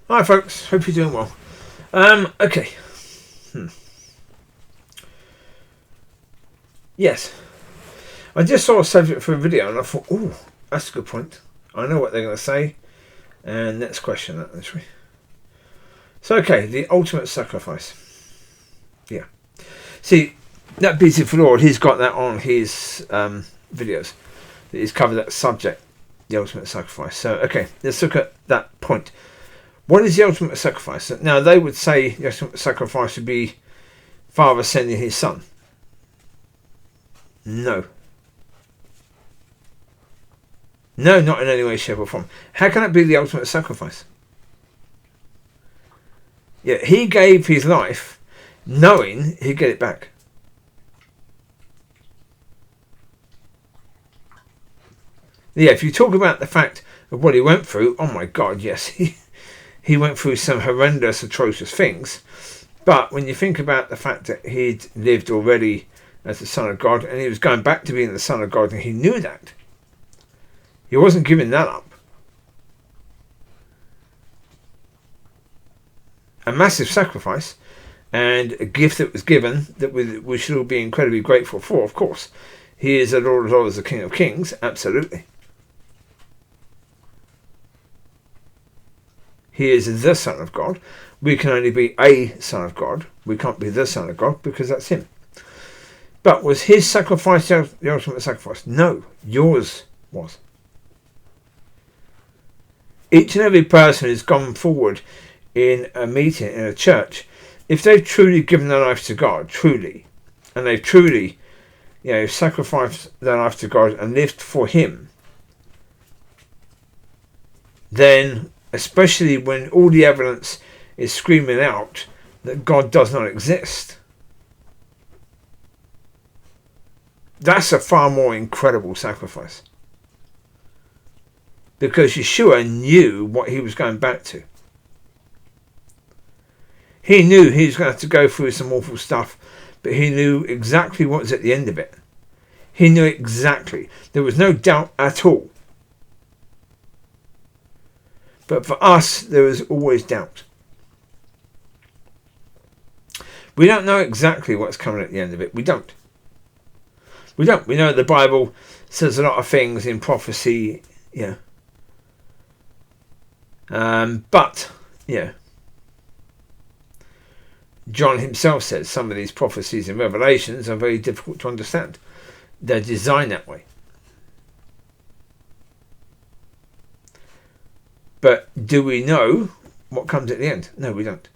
Hi folks, hope you're doing well. Okay. Yes. I just saw a subject for a video and I thought, oh, that's a good point. I know what they're going to say. And let's question that, actually. So, okay, the ultimate sacrifice. Yeah. See, that Beautiful Lord, he's got that on his videos. He's covered that subject, the ultimate sacrifice. So, okay, let's look at that point. What is the ultimate sacrifice? Now, they would say the ultimate sacrifice would be Father sending his Son. No. No, not in any way, shape or form. How can it be the ultimate sacrifice? Yeah, he gave his life knowing he'd get it back. Yeah, if you talk about the fact of what he went through, oh my God, yes, he went through some horrendous, atrocious things. But when you think about the fact that he'd lived already as the Son of God and he was going back to being the Son of God and he knew that, he wasn't giving that up. A massive sacrifice and a gift that was given that we should all be incredibly grateful for, of course. He is the Lord of Lords, the King of Kings, absolutely. He is the Son of God. We can only be a Son of God. We can't be the Son of God because that's him. But was his sacrifice the ultimate sacrifice? No, yours was. Each and every person who's gone forward in a meeting, in a church, if they've truly given their life to God, truly, and they've truly, sacrificed their life to God and lived for him, then, especially when all the evidence is screaming out that God does not exist, that's a far more incredible sacrifice. Because Yeshua knew what he was going back to. He knew he was going to have to go through some awful stuff, but he knew exactly what was at the end of it. He knew exactly. There was no doubt at all. But for us, there is always doubt. We don't know exactly what's coming at the end of it. We don't. We know the Bible says a lot of things in prophecy, but John himself says some of these prophecies and revelations are very difficult to understand. They're designed that way. But do we know what comes at the end? No, we don't.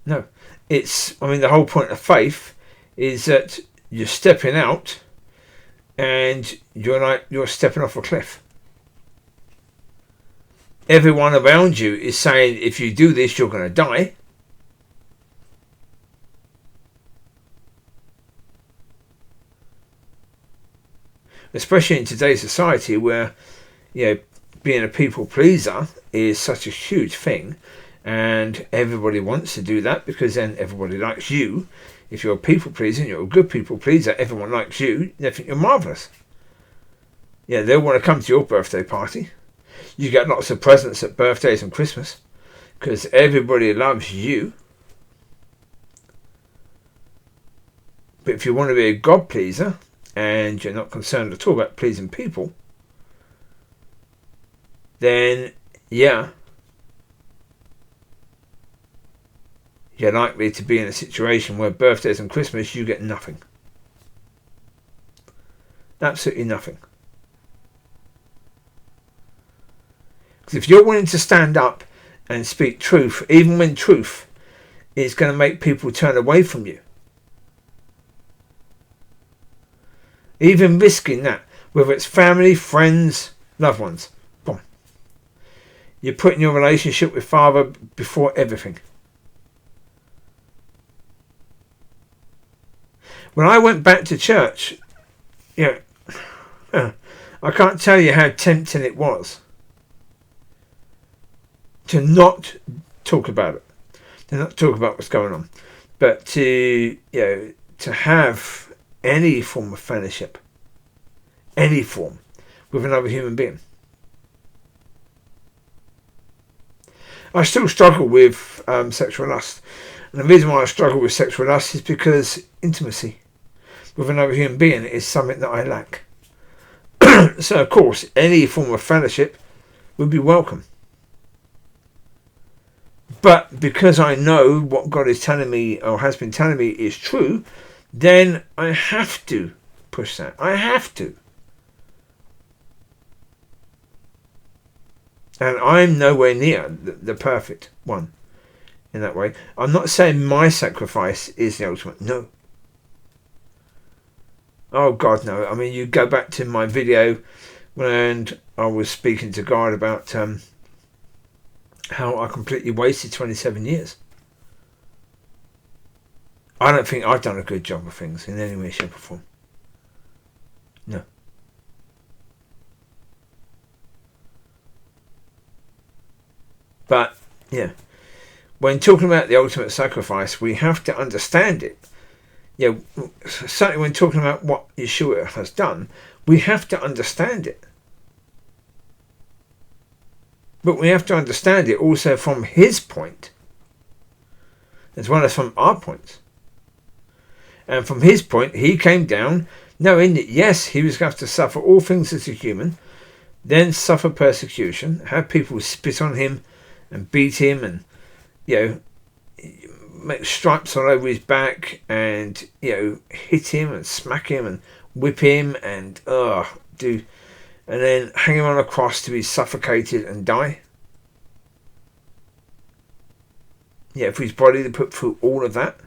No. The whole point of faith is that you're stepping out and you're stepping off a cliff. Everyone around you is saying, if you do this, you're going to die. Especially in today's society where, being a people pleaser is such a huge thing. And everybody wants to do that because then everybody likes you. If you're a people pleaser and you're a good people pleaser, everyone likes you. They think you're marvellous. Yeah, they'll want to come to your birthday party. You get lots of presents at birthdays and Christmas because everybody loves you. But if you want to be a God pleaser and you're not concerned at all about pleasing people, then you're likely to be in a situation where birthdays and Christmas you get nothing. Absolutely nothing. Because if you're willing to stand up and speak truth, even when truth is going to make people turn away from you, even risking that, whether it's family, friends, loved ones, boom, you're putting your relationship with Father before everything. When I went back to church, I can't tell you how tempting it was to not talk about it, to not talk about what's going on, but to have any form of fellowship, any form, with another human being. I still struggle with sexual lust. And the reason why I struggle with sexual lust is because intimacy with another human being is something that I lack. So, of course, any form of fellowship would be welcome. But because I know what God is telling me, or has been telling me, is true, then I have to push that. I have to. And I'm nowhere near the perfect one in that way. I'm not saying my sacrifice is the ultimate. No. Oh God, no. I mean, you go back to my video when I was speaking to God about how I completely wasted 27 years. I don't think I've done a good job of things in any way, shape or form. No. But, yeah, when talking about the ultimate sacrifice, we have to understand it. Yeah, certainly when talking about what Yeshua has done, we have to understand it. But we have to understand it also from his point, as well as from our point. And from his point, he came down, knowing that, yes, he was going to have to suffer all things as a human, then suffer persecution, have people spit on him, and beat him, and make stripes all over his back, and hit him and smack him and whip him and and then hang him on a cross to be suffocated and die. Yeah, for his body to put through all of that.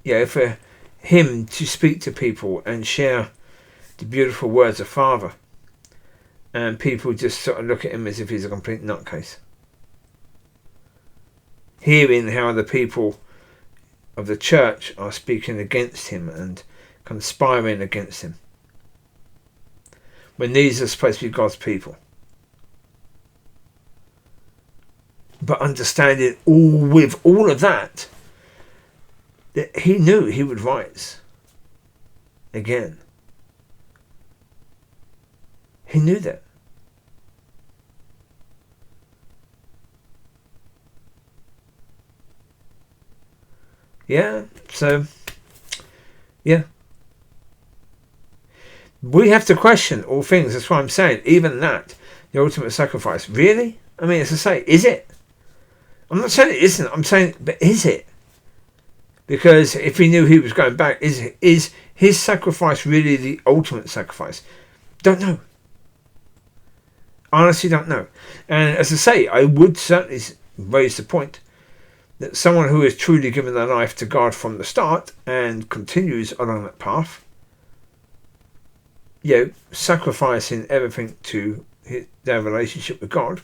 Yeah, for him to speak to people and share the beautiful words of Father. And people just sort of look at him as if he's a complete nutcase. Hearing how the people of the church are speaking against him and conspiring against him. When these are supposed to be God's people. But understanding with all of that he knew he would rise again. He knew that. Yeah, so, yeah. We have to question all things. That's why I'm saying, even that, the ultimate sacrifice. Really? I mean, as I say, is it? I'm not saying it isn't. I'm saying, but is it? Because if he knew he was going back, is his sacrifice really the ultimate sacrifice? Don't know. Honestly, don't know. And as I say, I would certainly raise the point that someone who has truly given their life to God from the start and continues along that path, sacrificing everything to their relationship with God,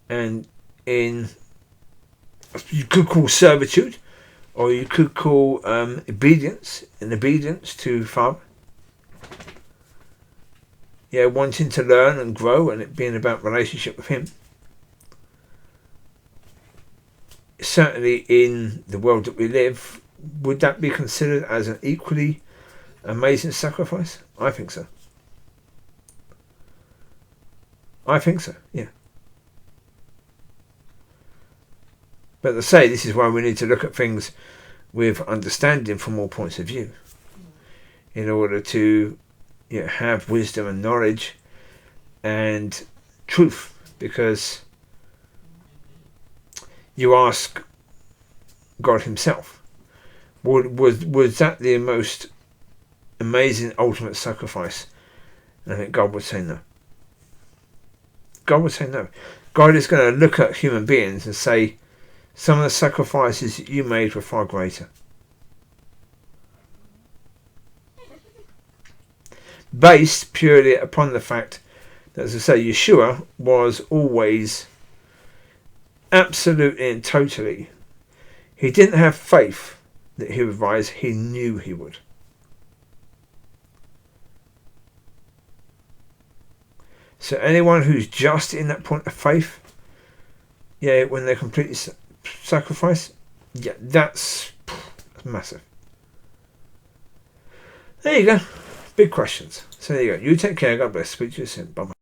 and in, you could call servitude, or you could call obedience to Father. Wanting to learn and grow, and it being about relationship with him. Certainly in the world that we live, would that be considered as an equally amazing sacrifice? I think so. Yeah. But as I say, this is why we need to look at things with understanding from all points of view, in order to have wisdom and knowledge and truth. Because you ask God himself, was that the most amazing ultimate sacrifice? And I think God would say no. God would say no. God is going to look at human beings and say, some of the sacrifices that you made were far greater. Based purely upon the fact that, as I say, Yeshua was always absolutely and totally, he didn't have faith that he would rise, he knew he would. So anyone who's just in that point of faith, when they completely sacrifice, that's massive. There you go. Big questions. So there you go. You take care. God bless. Speak to you soon. Bye-bye.